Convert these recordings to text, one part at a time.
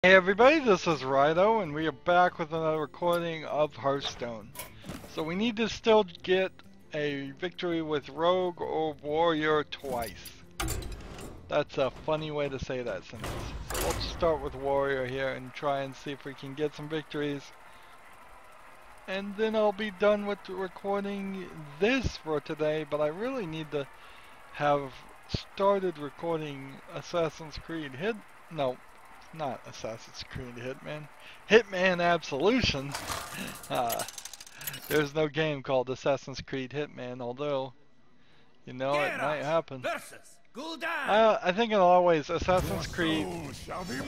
Hey everybody, this is Rydo, and we are back with another recording of Hearthstone. So we need to still get a victory with Rogue or Warrior twice. That's a funny way to say that sentence. So let's start with Warrior here and try and see if we can get some victories. And then I'll be done with recording this for today, but I really need to have started recording Assassin's Creed No. Not Assassin's Creed Hitman. Hitman Absolution. There's no game called Assassin's Creed Hitman, although, you know, it might happen. I think in a lot of ways, Assassin's Creed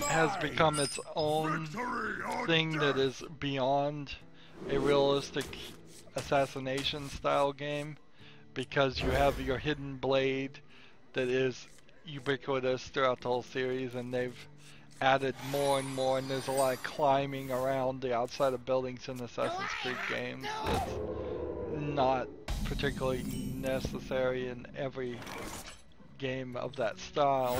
has become its own thing that is beyond a realistic assassination style game, because you have your hidden blade that is ubiquitous throughout the whole series, and they've added more and more, and there's a lot of climbing around the outside of buildings in Assassin's Creed games. It's not particularly necessary in every game of that style.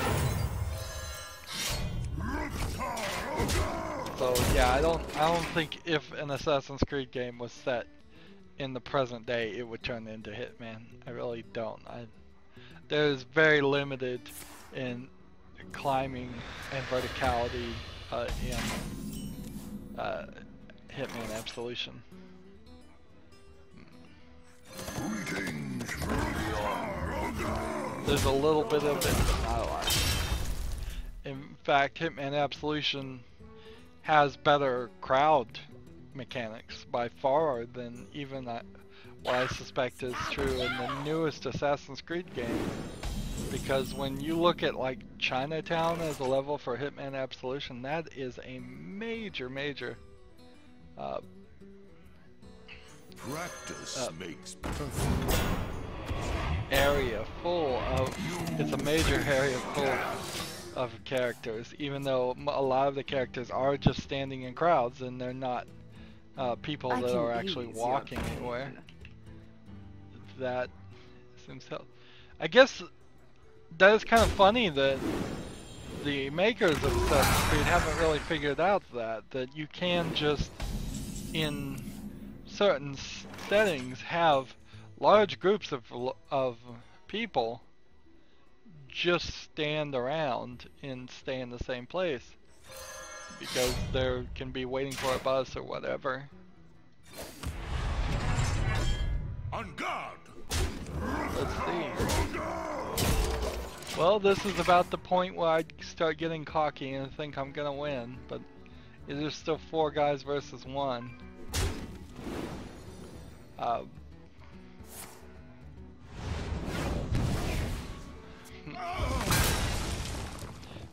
So yeah, I don't think if an Assassin's Creed game was set in the present day it would turn into Hitman. I really don't. There's very limited in climbing and verticality in Hitman Absolution. There's a little bit of it, but not a lot. In fact, Hitman Absolution has better crowd mechanics by far than even what I suspect is true in the newest Assassin's Creed game. Because when you look at like Chinatown as a level for Hitman Absolution, that is a major practice makes perfect. Area full of, it's a major area full of characters, even though a lot of the characters are just standing in crowds and they're not people that are actually walking anywhere. That seems to, I guess that is kind of funny that the makers of Assassin's Creed haven't really figured out that you can just, in certain settings, have large groups of people just stand around and stay in the same place because they can be waiting for a bus or whatever. On guard. Let's see. Well, this is about the point where I start getting cocky and think I'm gonna win, but there's still 4 guys versus 1.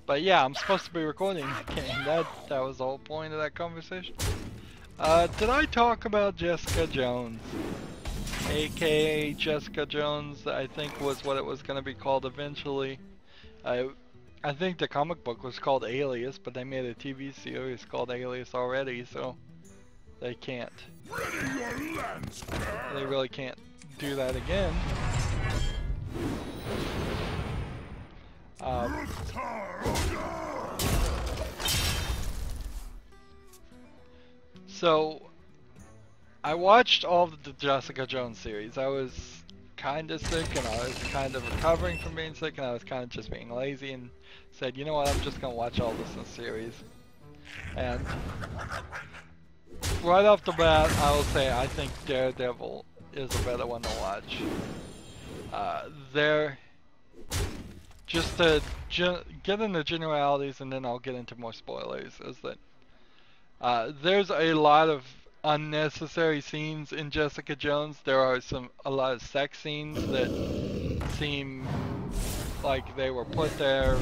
But yeah, I'm supposed to be recording the game. That was the whole point of that conversation. Did I talk about Jessica Jones? AKA Jessica Jones, I think was what it was going to be called eventually. I think the comic book was called Alias, but they made a TV series called Alias already, so they can't. They really can't do that again. So I watched all of the Jessica Jones series. I was kind of sick, and I was kind of recovering from being sick, and I was kind of just being lazy, and said, you know what, I'm just going to watch all this in series. And right off the bat, I will say I think Daredevil is a better one to watch. Just to get into generalities, and then I'll get into more spoilers, is that there's a lot of unnecessary scenes in Jessica Jones. There are a lot of sex scenes that seem like they were put there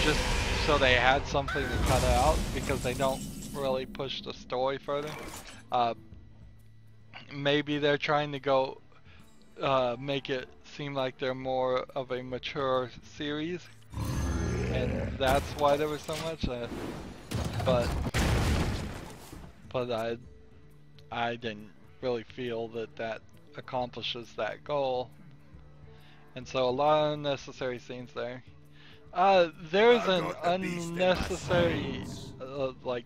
just so they had something to cut out, because they don't really push the story further. Maybe they're trying to go make it seem like they're more of a mature series, and that's why there was so much. But I didn't really feel that accomplishes that goal, and so a lot of unnecessary scenes there. There's I an got the beast in my unnecessary, sights. like,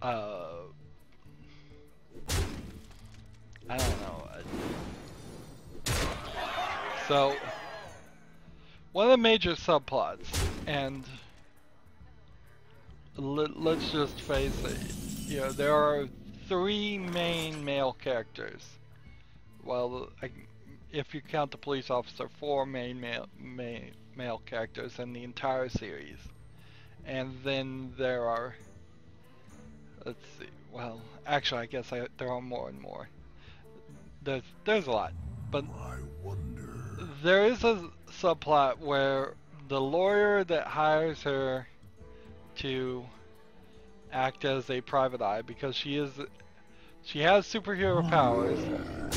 uh, I don't know. So, one of the major subplots, and let's just face it, you know, there are three main male characters. Well, if you count the police officer, four main male characters in the entire series. And then there are, let's see, well, actually I guess there are more and more. There's a lot, but I wonder. there is a subplot where the lawyer that hires her to act as a private eye, because she has superhero powers,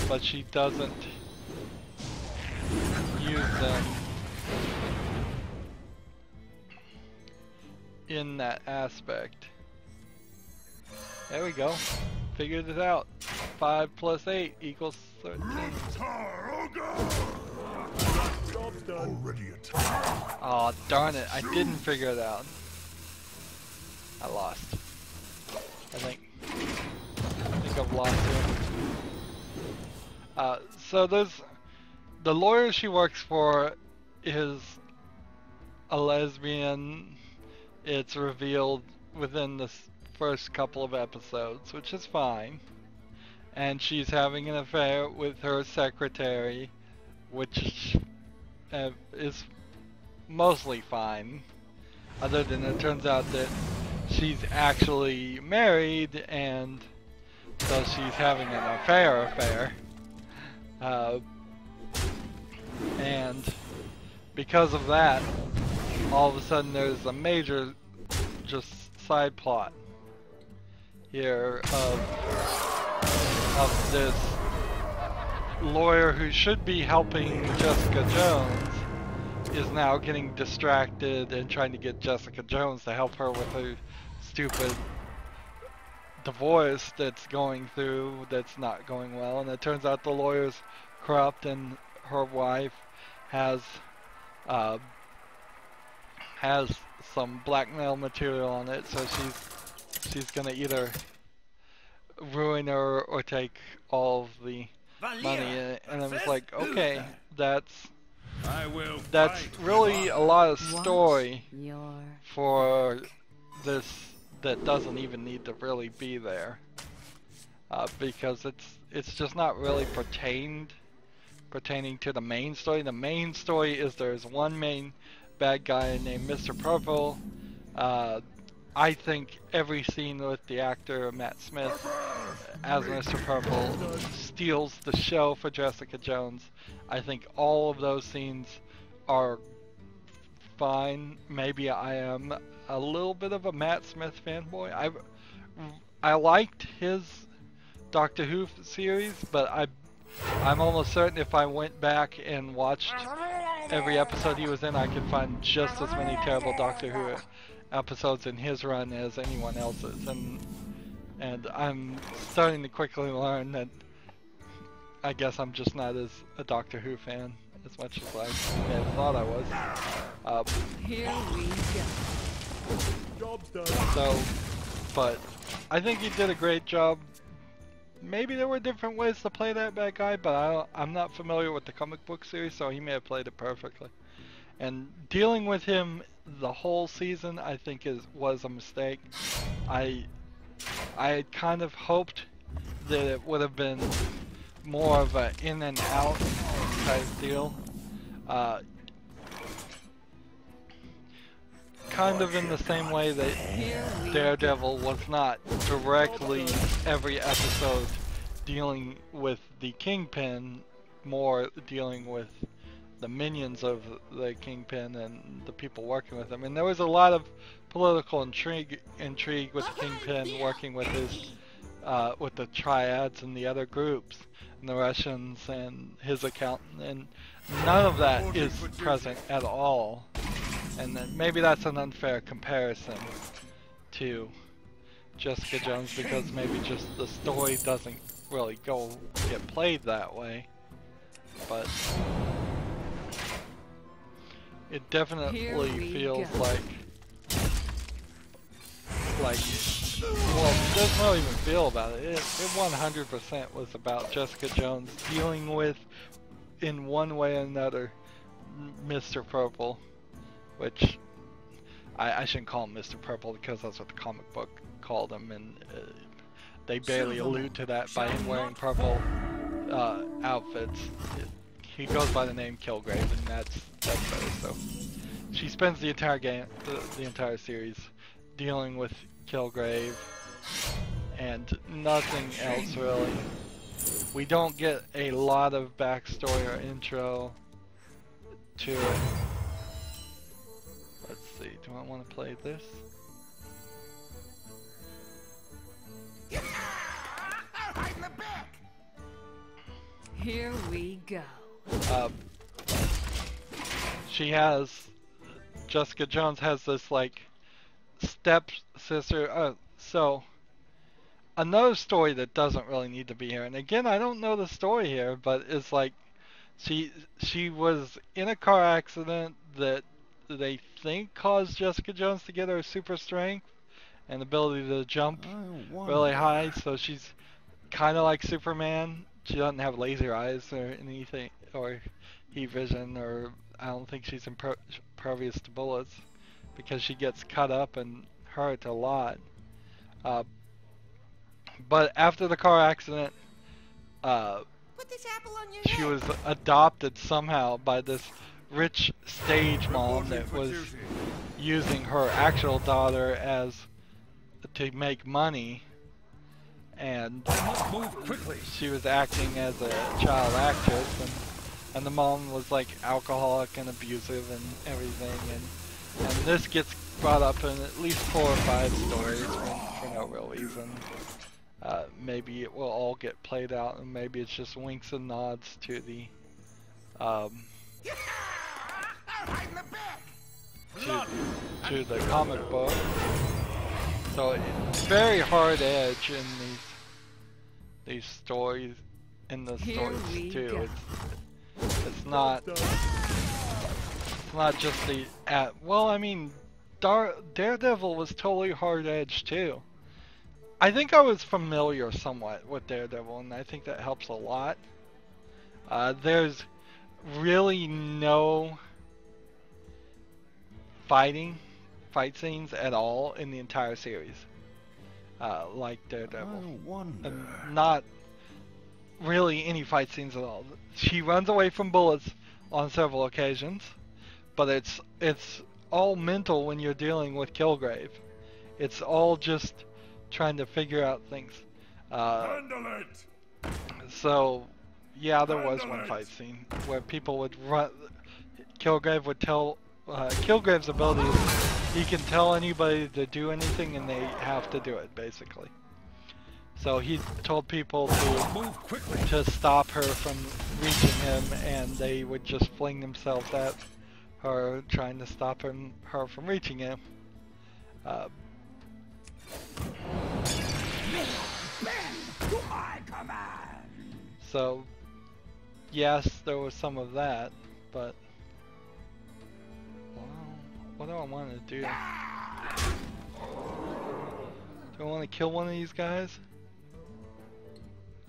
but she doesn't use them in that aspect. There we go. Figured it out. 5 plus 8 equals 13. Already attacked. Oh darn it! I didn't figure it out. I lost. I think I've lost here. So there's the lawyer she works for is a lesbian. It's revealed within the first couple of episodes, which is fine. And she's having an affair with her secretary, which is mostly fine. Other than it turns out that she's actually married, and so she's having an affair. And because of that, all of a sudden there's a major just side plot here of this lawyer who should be helping Jessica Jones is now getting distracted and trying to get Jessica Jones to help her with her stupid divorce that's going through, that's not going well. And it turns out the lawyer's corrupt, and her wife has some blackmail material on it, so she's gonna either ruin her or take all of the money. And I was like, okay, that's really a lot of story for this that doesn't even need to really be there, because it's just not really pertaining to the main story. The main story is there's one main bad guy named Mr. Purple. I think every scene with the actor Matt Smith as Mr. Purple steals the show for Jessica Jones. I think all of those scenes are fine. Maybe I am a little bit of a Matt Smith fanboy. I liked his Doctor Who series, but I'm almost certain if I went back and watched every episode he was in, I could find just as many terrible Doctor Who episodes in his run as anyone else's. And I'm starting to quickly learn that I guess I'm just not as a Doctor Who fan as much as I thought I was. Here we go. Job's done. So, but I think he did a great job. Maybe there were different ways to play that bad guy, but I'm not familiar with the comic book series, so he may have played it perfectly. And dealing with him the whole season, I think was a mistake. I had kind of hoped that it would have been more of a in and out type deal. Kind of in the same way that Daredevil was not directly every episode dealing with the Kingpin, more dealing with the minions of the Kingpin and the people working with him. And there was a lot of political intrigue with the Kingpin working with his with the triads and the other groups, and the Russians and his accountant, and none of that is present at all. And then maybe that's an unfair comparison to Jessica Jones, because maybe just the story doesn't really get it definitely feels like, well, there's no even feel about it. It 100% was about Jessica Jones dealing with, in one way or another, Mr. Purple, which I shouldn't call him Mr. Purple because that's what the comic book called him, and they barely allude to that by him wearing purple outfits. He goes by the name Kilgrave, and that's better. So she spends the entire game, the entire series, dealing with Kilgrave and nothing else really. We don't get a lot of backstory or intro to it. Let's see, do I want to play this? Here we go. Jessica Jones has this like stepsister. So another story that doesn't really need to be here. And again, I don't know the story here, but it's like she was in a car accident that they think caused Jessica Jones to get her super strength and ability to jump really high. So she's kind of like Superman. She doesn't have laser eyes or anything, or heat vision, or I don't think she's impervious to bullets because she gets cut up and hurt a lot. But after the car accident, she was adopted somehow by this rich stage mom that was using her actual daughter to make money, and she was acting as a child actress, and the mom was like alcoholic and abusive and everything, and this gets brought up in at least 4 or 5 stories for no real reason. Maybe it will all get played out, and maybe it's just winks and nods to the to the comic book. So it's very hard edge in these stories, stories too. It's not just the well, I mean, Daredevil was totally hard edge too. I think I was familiar somewhat with Daredevil, and I think that helps a lot. There's really no fight scenes at all in the entire series, like Daredevil. Not really any fight scenes at all. She runs away from bullets on several occasions, but it's all mental when you're dealing with Kilgrave. It's all just trying to figure out things. So yeah, there was one fight scene where people would run. Kilgrave would tell. Kilgrave's ability is he can tell anybody to do anything, and they have to do it basically. So he told people to stop her from reaching him, and they would just fling themselves at her, trying to stop her from reaching him. So yes, there was some of that, but well, what do I want to do? Do I want to kill one of these guys?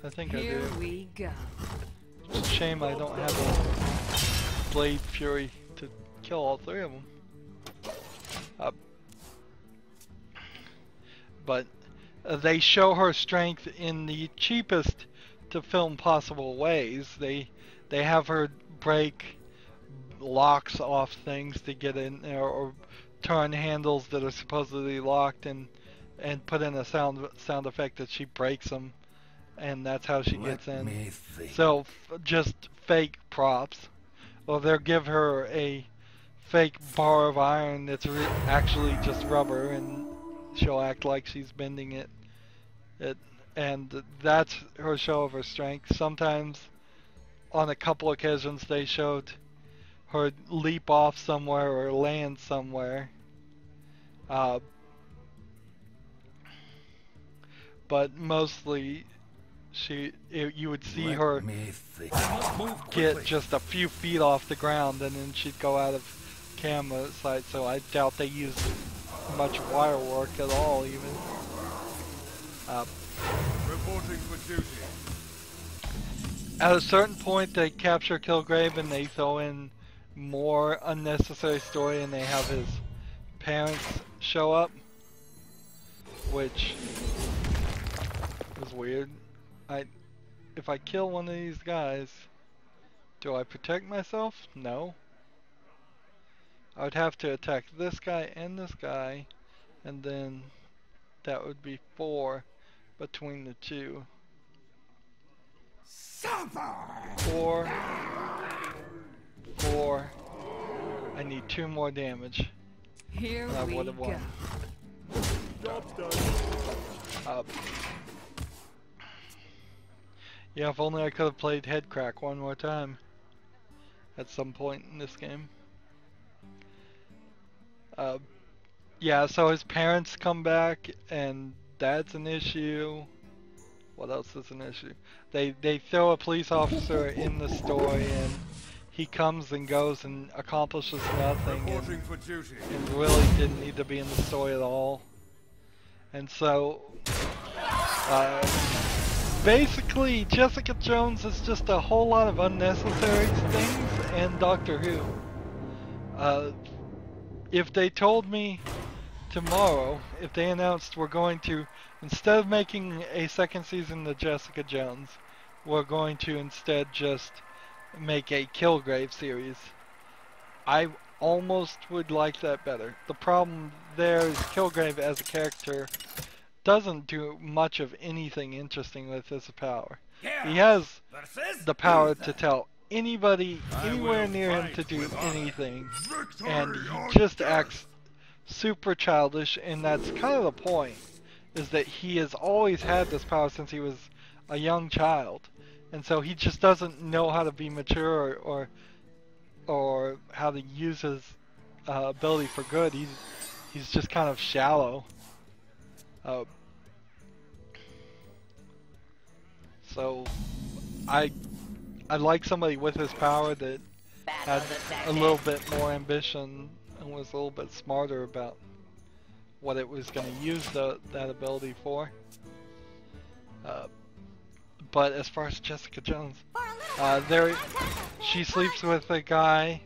I think I do. Here we go. It's a shame I don't have a Blade Fury to kill all 3 of them. But they show her strength in the cheapest to film possible ways. They have her break locks off things to get in there, or turn handles that are supposedly locked and put in a sound effect that she breaks them, and that's how she gets in. So just fake props. Or they'll give her a fake bar of iron that's actually just rubber, and she'll act like she's bending it. And that's her show of her strength. Sometimes, on a couple occasions, they showed her leap off somewhere or land somewhere. But mostly, you would see her get just a few feet off the ground, and then she'd go out of camera site, so I doubt they use much wire work at all, even. Reporting for duty. At a certain point, they capture Kilgrave and they throw in more unnecessary story, and they have his parents show up, which is weird. If I kill one of these guys, do I protect myself? No. I would have to attack this guy and this guy, and then that would be 4 between the two. 4, 4. I need 2 more damage. Here And I we would have won. go. Job's done. Yeah, if only I could have played Headcrack one more time at some point in this game. Yeah, so his parents come back, and that's an issue. What else is an issue? They throw a police officer in the story, and he comes and goes and accomplishes nothing, Reporting for duty. and really didn't need to be in the story at all. And so, basically, Jessica Jones is just a whole lot of unnecessary things, and Doctor Who. If they told me tomorrow, if they announced we're going to, instead of making a second season of Jessica Jones, we're going to instead just make a Kilgrave series, I almost would like that better. The problem there is Kilgrave as a character doesn't do much of anything interesting with his power. He has the power to tell anybody anywhere near him to do anything, and he just acts super childish, and that's kind of the point, is that he has always had this power since he was a young child, and so he just doesn't know how to be mature or how to use his ability for good. He's just kind of shallow. So I'd like somebody with his power that had a little bit more ambition and was a little bit smarter about what it was going to use that ability for. But as far as Jessica Jones, she sleeps with a guy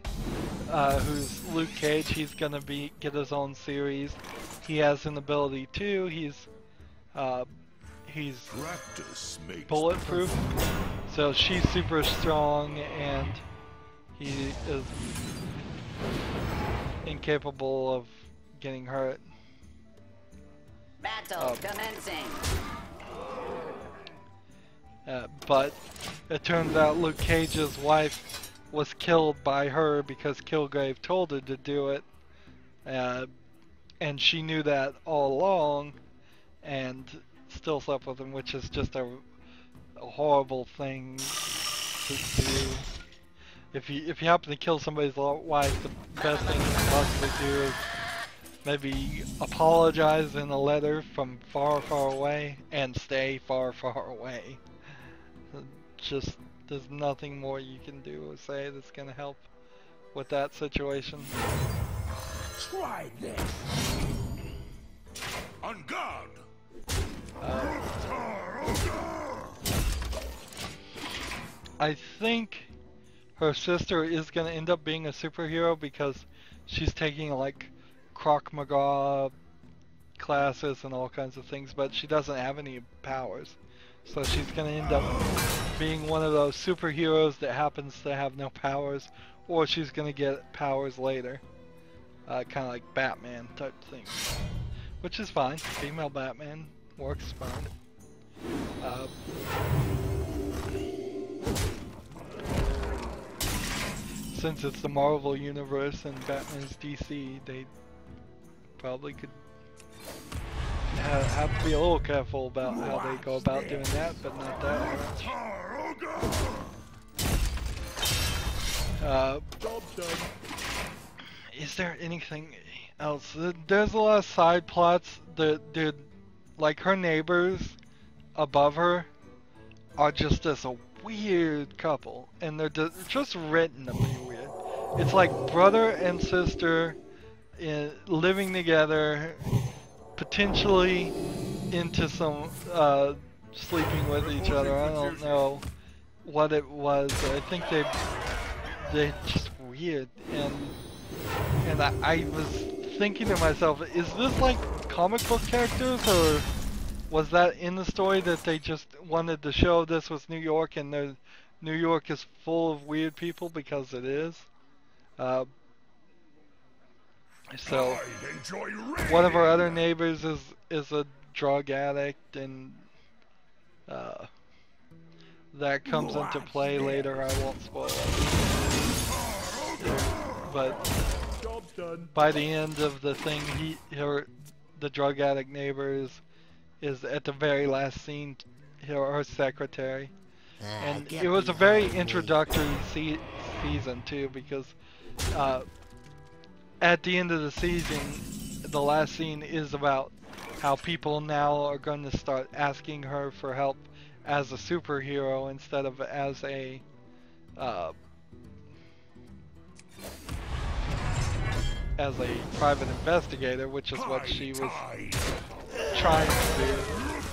who's Luke Cage. He's going to get his own series. He has an ability too. He's bulletproof, so she's super strong, and he is incapable of getting hurt. Battle commencing. But it turns out Luke Cage's wife was killed by her because Kilgrave told her to do it, and she knew that all along, and still slept with him, which is just a horrible thing to do. If you happen to kill somebody's wife, the best thing you can possibly do is maybe apologize in a letter from far, far away, and stay far, far away. Just, there's nothing more you can do or say that's gonna help with that situation. Try this. On guard. I think her sister is gonna end up being a superhero because she's taking like Croc McGraw classes and all kinds of things, but she doesn't have any powers. So she's gonna end up being one of those superheroes that happens to have no powers, or she's gonna get powers later. Kind of like Batman type thing. Which is fine. Female Batman works fine. Since it's the Marvel Universe and Batman's DC, they probably could have to be a little careful about how they go about doing that, but not that much. Is there anything else? There's a lot of side plots. Like her neighbors above her are just this a weird couple, and they're just written to be weird. it's like brother and sister living together, potentially into some sleeping with each other. I don't know what it was. I think they just weird, and I was thinking to myself, is this like comic book characters, or was that in the story that they just wanted to show this was New York and New York is full of weird people, because it is. Uh, so I enjoy one of our other raiding. neighbors is a drug addict, and uh, that comes into What's play later. I this? won't spoil it. But Job's done. by the end of the thing, the drug addict neighbor is at the very last scene, her secretary. And it was a very introductory season too, because at the end of the season, the last scene is about how people now are going to start asking her for help as a superhero instead of as a private investigator, which is what she was trying to do,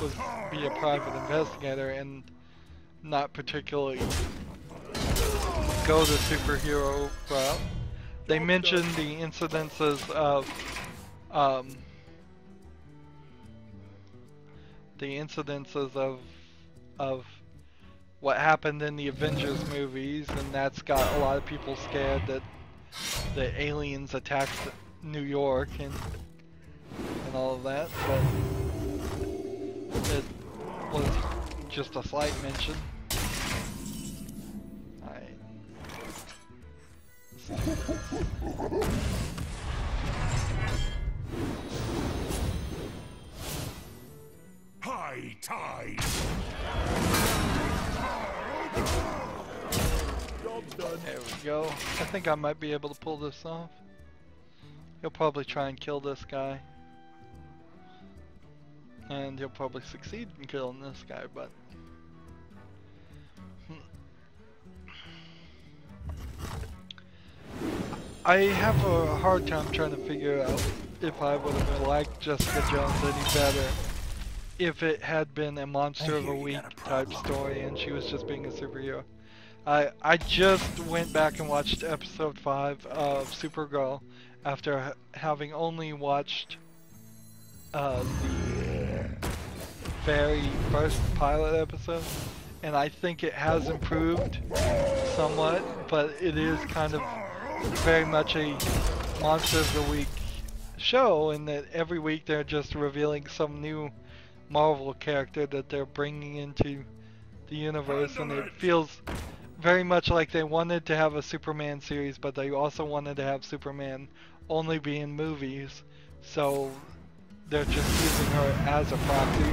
was be a private investigator and not particularly go the superhero route. They mentioned the incidences of of what happened in the Avengers movies, and that's got a lot of people scared that the aliens attacked New York and all of that, but it was just a slight mention. Alright. High tide. Job's done. There we go. I think I might be able to pull this off. He'll probably try and kill this guy. And he'll probably succeed in killing this guy, but... I have a hard time trying to figure out if I would have liked Jessica Jones any better if it had been a Monster of the Week type story and she was just being a superhero. I just went back and watched episode 5 of Supergirl after having only watched the very first pilot episode, and I think it has improved somewhat, but it is kind of very much a Monster of the Week show in that every week they're just revealing some new Marvel character that they're bringing into the universe, and it feels very much like they wanted to have a Superman series, but they also wanted to have Superman only be in movies, so they're just using her as a proxy,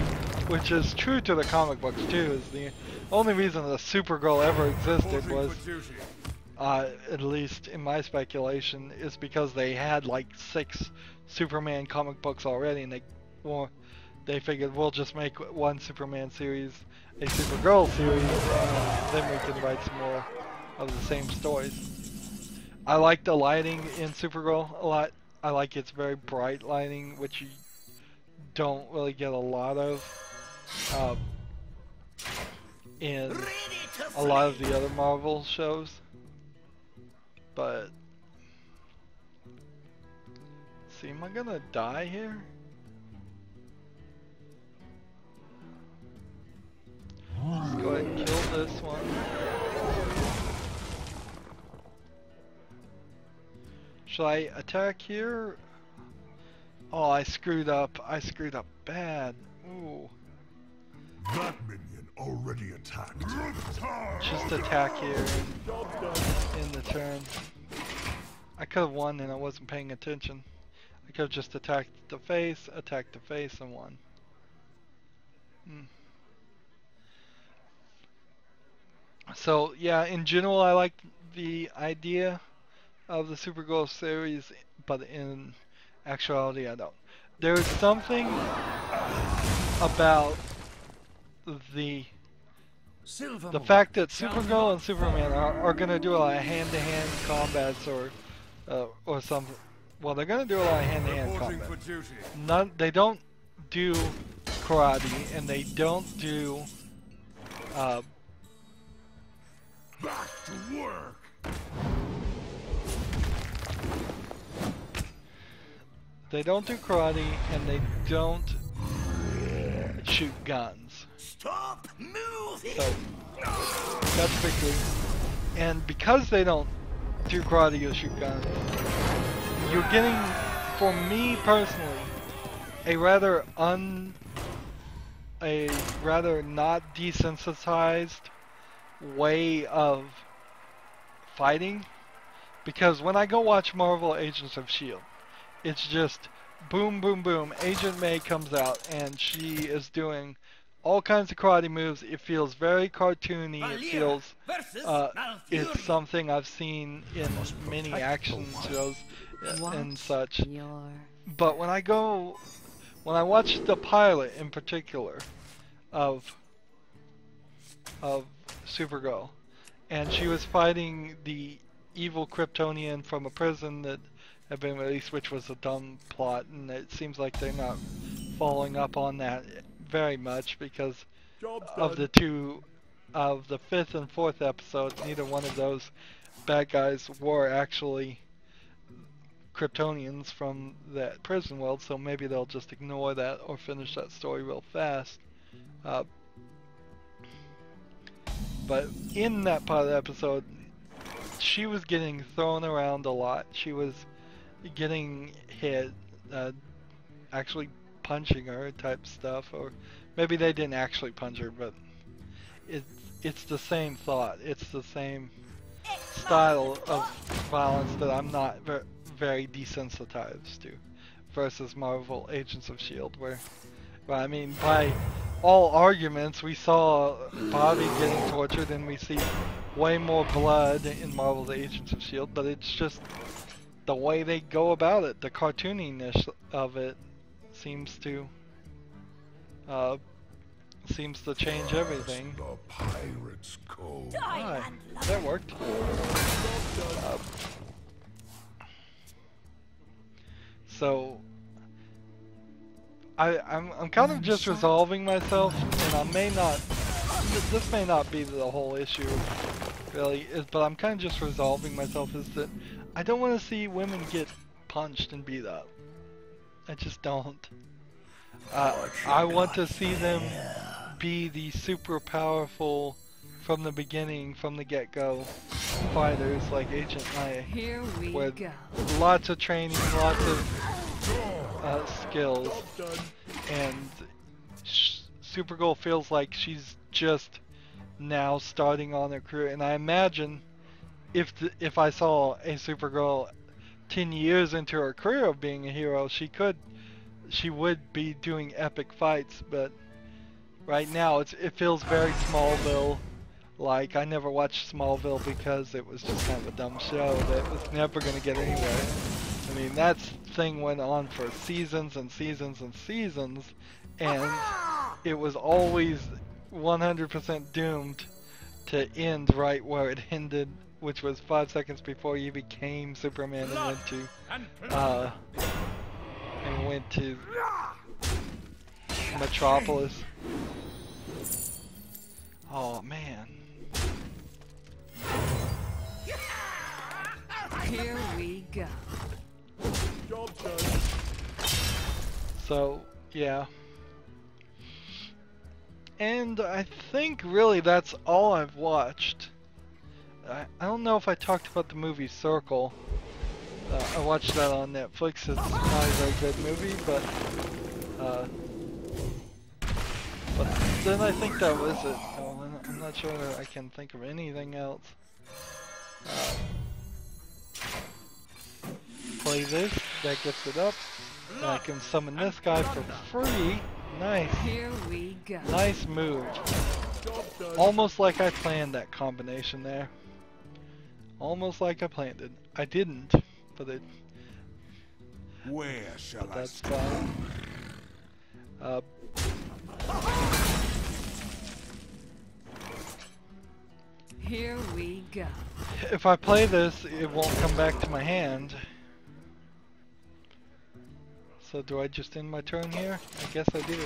which is true to the comic books too. Is the only reason the Supergirl ever existed was, at least in my speculation, is because they had like 6 Superman comic books already, and they figured we'll just make one Superman series a Supergirl series, and then we can write some more of the same stories. I like the lighting in Supergirl a lot. I like its very bright lighting, which you don't really get a lot of in a lot of the other Marvel shows. But let's see, am I gonna die here? Let's go ahead and kill this one. Should I attack here? Oh, I screwed up. I screwed up bad. Ooh. That minion already attacked. Just attack here in the turn. I could have won and I wasn't paying attention. I could have just attacked the face, and won. So yeah, in general I like the idea of the Supergirl series, but in actuality I don't. There's something about the the fact that Supergirl and Superman are gonna do a lot of hand-to-hand combats or something. Well, they're gonna do a lot of hand-to-hand combat. They don't do karate, and they don't do Back to work. they don't do karate, and they don't shoot guns. Stop moving. So that's a big thing. And because they don't do karate or shoot guns, you're getting, for me personally, a rather not desensitized way of fighting. Because when I go watch Marvel Agents of S.H.I.E.L.D., it's just boom, boom, boom. Agent May comes out and she is doing all kinds of karate moves. It feels very cartoony. It feels it's something I've seen in many action shows and such. But when I watch the pilot in particular of Supergirl, and she was fighting the evil Kryptonian from a prison that had been released, which was a dumb plot, and it seems like they're not following up on that very much because of the fifth and fourth episodes. Neither one of those bad guys were actually Kryptonians from that prison world, so maybe they'll just ignore that or finish that story real fast. But in that part of the episode, she was getting thrown around a lot. She was getting hit, actually punching her type stuff, or maybe they didn't actually punch her, but it's the same thought. It's the same style of violence that I'm not very desensitized to, versus Marvel Agents of S.H.I.E.L.D., where I mean, by all arguments, we saw Bobby getting tortured, and we see way more blood in Marvel's Agents of S.H.I.E.L.D., but it's just the way they go about it, the cartooniness of it seems to change everything. The pirate's code. Hi, that worked. So I'm kind of just resolving myself, and this may not be the whole issue, really, but I'm kind of just resolving myself, is that I don't want to see women get punched and beat up. I just don't. I want to see them be the super powerful, from the beginning, from the get-go, fighters like Agent May. Here we with go. lots of training, lots of skills, and Supergirl feels like she's just now starting on her career. And I imagine if I saw a Supergirl 10 years into her career of being a hero, she would be doing epic fights. But right now it feels very Smallville. Like, I never watched Smallville because it was just kind of a dumb show that was never going to get anywhere. I mean, that thing went on for seasons and seasons and seasons, and it was always 100% doomed to end right where it ended, which was 5 seconds before you became Superman and went to Metropolis. Oh man. Here we go. Job done. So, yeah. And I think really that's all I've watched. I don't know if I talked about the movie Circle. I watched that on Netflix. It's not a very good movie, but then I think that was it. So I'm not sure that I can think of anything else. Play this, that gets it up, and I can summon this guy for free. Nice. Here we go. Nice move. Job done. Almost like I planned that combination there. Almost like I planned it. I didn't, but Where shall I that's start? fine. Here we go. If I play this, it won't come back to my hand. So do I just end my turn here? I guess I do.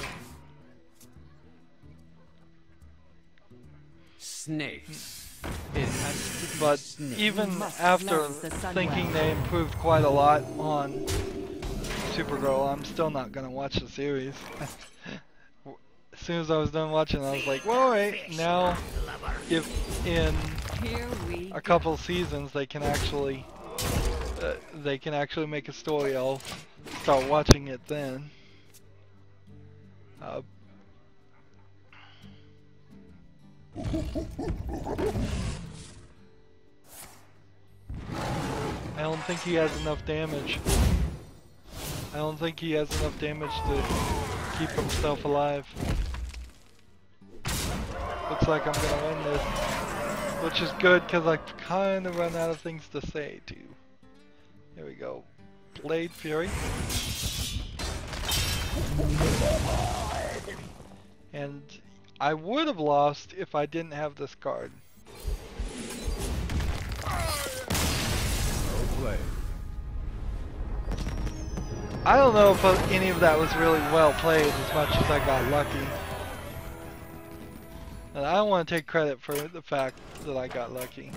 Snakes. It has to be But snakes. even must after lens the sun thinking well. they improved quite a lot on Supergirl, I'm still not gonna watch the series. As soon as I was done watching, I was like, well, alright, now if in Here we a go. couple seasons they can actually make a story, I'll start watching it then. I don't think he has enough damage. I don't think he has enough damage to keep himself alive. Looks like I'm gonna win this, which is good because I kind of run out of things to say too. Here we go. Blade Fury. And I would have lost if I didn't have this card. Play. I don't know if any of that was really well played as much as I got lucky. And I don't want to take credit for the fact that I got lucky.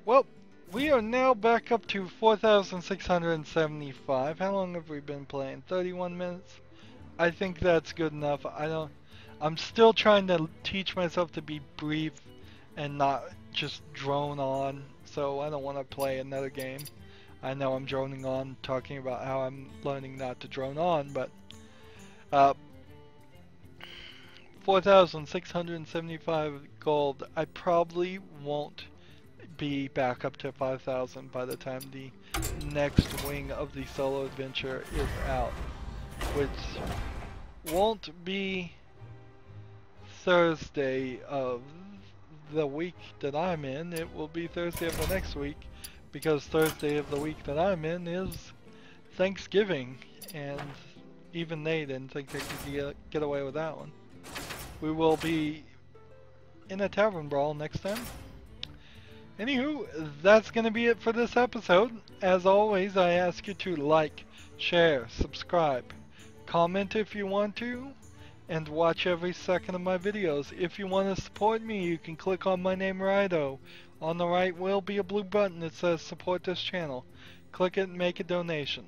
Well, we are now back up to 4,675. How long have we been playing? 31 minutes? I think that's good enough. I'm still trying to teach myself to be brief and not just drone on, so I don't want to play another game. I know I'm droning on, talking about how I'm learning not to drone on, but 4,675 gold. I probably won't be back up to 5,000 by the time the next wing of the solo adventure is out, which won't be Thursday of the week that I'm in. It will be Thursday of the next week, because Thursday of the week that I'm in is Thanksgiving, and even they didn't think they could get away with that one. We will be in a tavern brawl next time. Anywho, that's going to be it for this episode. As always, I ask you to like, share, subscribe, comment if you want to, and watch every second of my videos. If you want to support me, you can click on my name, Rydo. On the right will be a blue button that says support this channel. Click it and make a donation.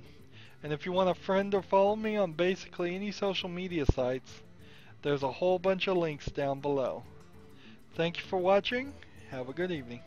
And if you want to friend or follow me on basically any social media sites, there's a whole bunch of links down below. Thank you for watching. Have a good evening.